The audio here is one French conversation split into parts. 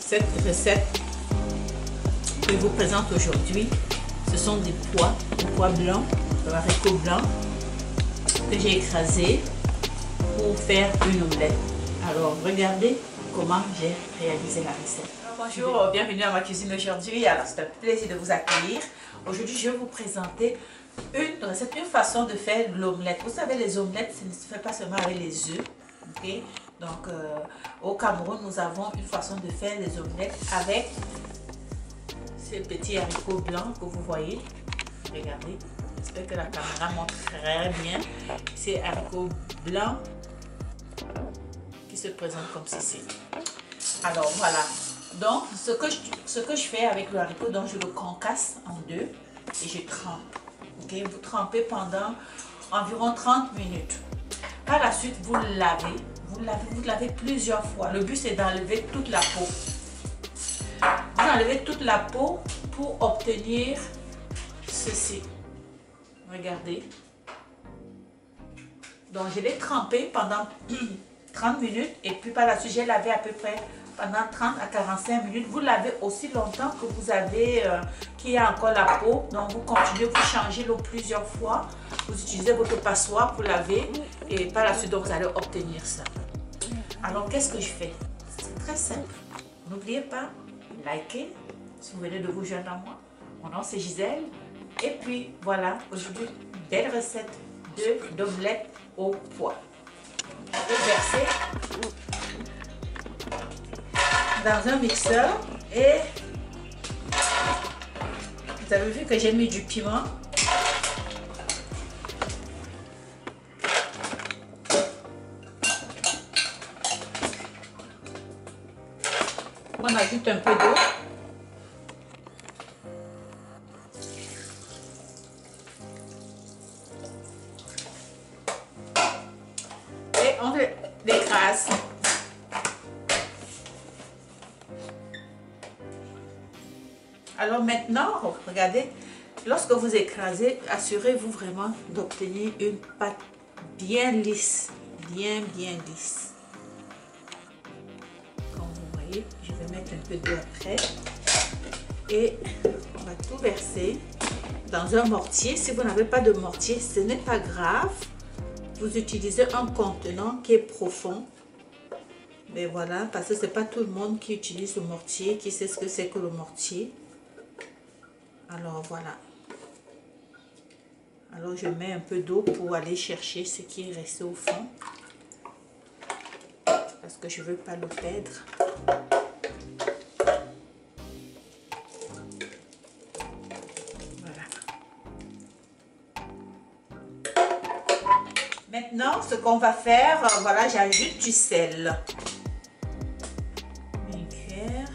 Cette recette que je vous présente aujourd'hui, ce sont des pois blancs, de haricots blancs que j'ai écrasés pour faire une omelette. Alors regardez comment j'ai réalisé la recette. Bonjour, bienvenue à ma cuisine aujourd'hui. Alors c'est un plaisir de vous accueillir. Aujourd'hui je vais vous présenter une recette, une façon de faire l'omelette. Vous savez, les omelettes, ça ne se fait pas seulement avec les œufs. Okay? Donc au Cameroun, nous avons une façon de faire les omelettes avec ces petits haricots blancs que vous voyez. Regardez, j'espère que la caméra montre très bien. Ces haricots blancs qui se présentent comme ceci. Alors voilà, donc ce que je fais avec le haricot, donc je le concasse en deux et je trempe. Okay? Vous trempez pendant environ 30 minutes. Par la suite, vous lavez plusieurs fois. Le but, c'est d'enlever toute la peau. Vous enlevez toute la peau pour obtenir ceci. Regardez. Donc, je l'ai trempé pendant 30 minutes et puis par la suite, j'ai lavé à peu près pendant 30 à 45 minutes. Vous lavez aussi longtemps que vous avez, qu'il y a encore la peau. Donc, vous continuez, vous changez l'eau plusieurs fois. Vous utilisez votre passoire pour laver et par la suite, donc, vous allez obtenir ça. Alors, qu'est-ce que je fais? C'est très simple. N'oubliez pas, likez si vous venez de vous joindre à moi. Mon nom, c'est Gisèle. Et puis, voilà, aujourd'hui, une belle recette d'omelette aux pois. Je vais verser dans un mixeur et vous avez vu que j'ai mis du piment. On ajoute un peu d'eau. Et on l'écrase. Alors maintenant, regardez, lorsque vous écrasez, assurez-vous vraiment d'obtenir une pâte bien lisse, bien lisse. Comme vous voyez, je vais mettre un peu d'eau après et on va tout verser dans un mortier. Si vous n'avez pas de mortier, ce n'est pas grave. Vous utilisez un contenant qui est profond. Mais voilà, parce que ce n'est pas tout le monde qui utilise le mortier, qui sait ce que c'est que le mortier. Alors voilà. Alors je mets un peu d'eau pour aller chercher ce qui est resté au fond. Parce que je ne veux pas le perdre. Voilà. Maintenant, ce qu'on va faire, voilà, j'ajoute du sel. Une cuillère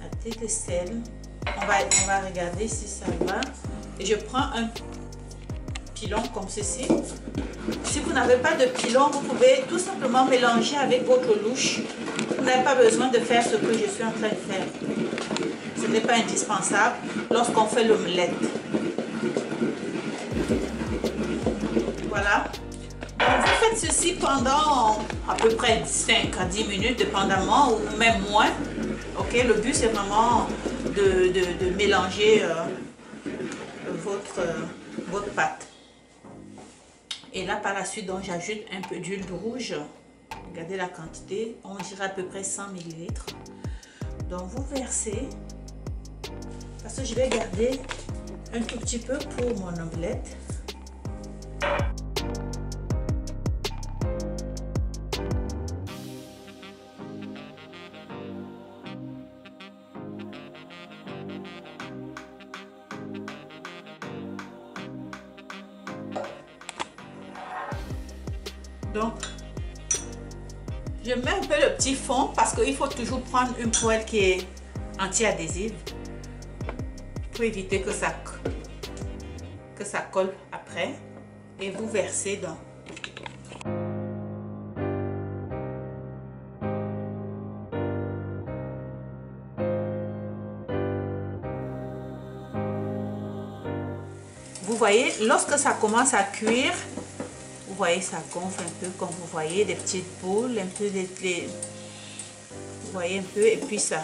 à thé de sel. On va regarder si ça va. Et je prends un pilon comme ceci. Si vous n'avez pas de pilon, vous pouvez tout simplement mélanger avec votre louche. Vous n'avez pas besoin de faire ce que je suis en train de faire. Ce n'est pas indispensable lorsqu'on fait l'omelette. Voilà. Donc vous faites ceci pendant à peu près 5 à 10 minutes, dépendamment, ou même moins. Ok, le but c'est vraiment de mélanger votre pâte. Et là par la suite, donc j'ajoute un peu d'huile rouge. Regardez la quantité, on dirait à peu près 100 ml. Donc vous versez, parce que je vais garder un tout petit peu pour mon omelette. Donc, je mets un peu le petit fond parce qu'il faut toujours prendre une poêle qui est anti-adhésive pour éviter que ça colle après. Et vous versez dans. Vous voyez, lorsque ça commence à cuire, vous voyez, ça gonfle un peu, comme vous voyez, des petites boules, un peu voyez un peu, et puis ça,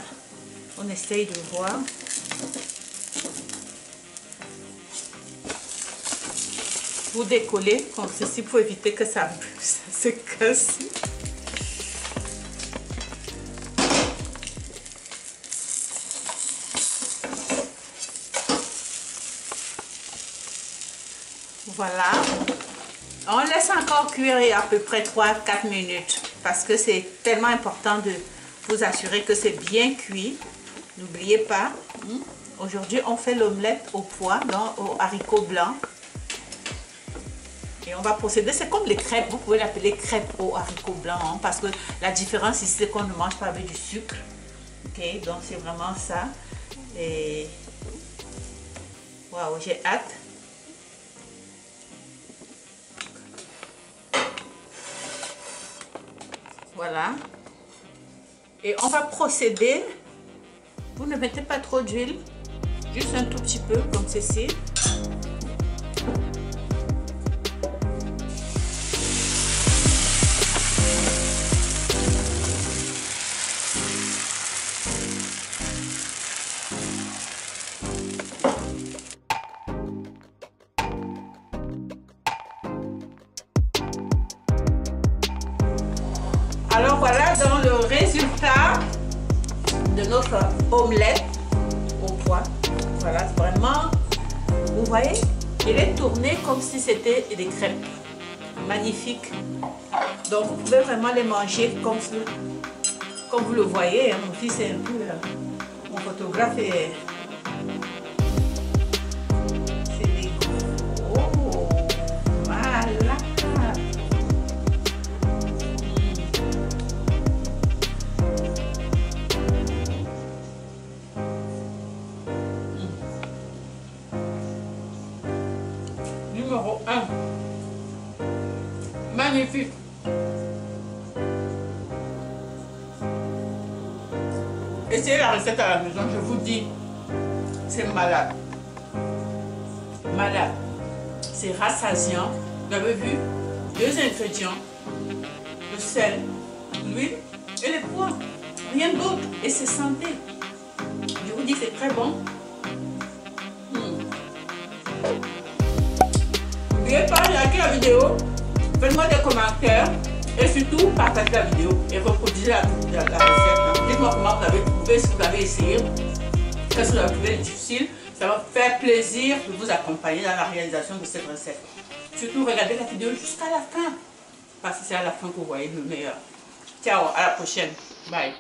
on essaye de voir. Vous décollez comme ceci pour éviter que ça se casse. Voilà. On laisse encore cuire à peu près 3-4 minutes parce que c'est tellement important de vous assurer que c'est bien cuit. N'oubliez pas, aujourd'hui on fait l'omelette au pois, aux haricots blancs. Et on va procéder, c'est comme les crêpes, vous pouvez l'appeler crêpes aux haricots blancs, parce que la différence ici c'est qu'on ne mange pas avec du sucre. Ok, donc c'est vraiment ça. Et waouh, j'ai hâte. Voilà. Et on va procéder. Vous ne mettez pas trop d'huile, juste un tout petit peu comme ceci. Alors voilà dans le résultat de notre omelette au pois. Voilà, vraiment, vous voyez, il est tourné comme si c'était des crêpes. Magnifique. Donc vous pouvez vraiment les manger comme vous le voyez. Hein. Mon fils est un peu, mon photographe est... C'est des gros. Voilà. Numéro 1. Magnifique. Essayez la recette à la maison, je vous dis, c'est malade. Malade. C'est rassasiant. Vous avez vu, 2 ingrédients, le sel, l'huile et les pois. Rien d'autre. Et c'est santé. Je vous dis, c'est très bon. N'oubliez pas de liker la vidéo, faites-moi des commentaires et surtout partagez la vidéo et reproduisez la recette. Dites-moi comment vous avez trouvé, si vous avez essayé, qu'est-ce que vous avez trouvé difficile. Ça va me faire plaisir de vous accompagner dans la réalisation de cette recette. Surtout regardez la vidéo jusqu'à la fin parce que c'est à la fin que vous voyez le meilleur. Ciao, à la prochaine. Bye.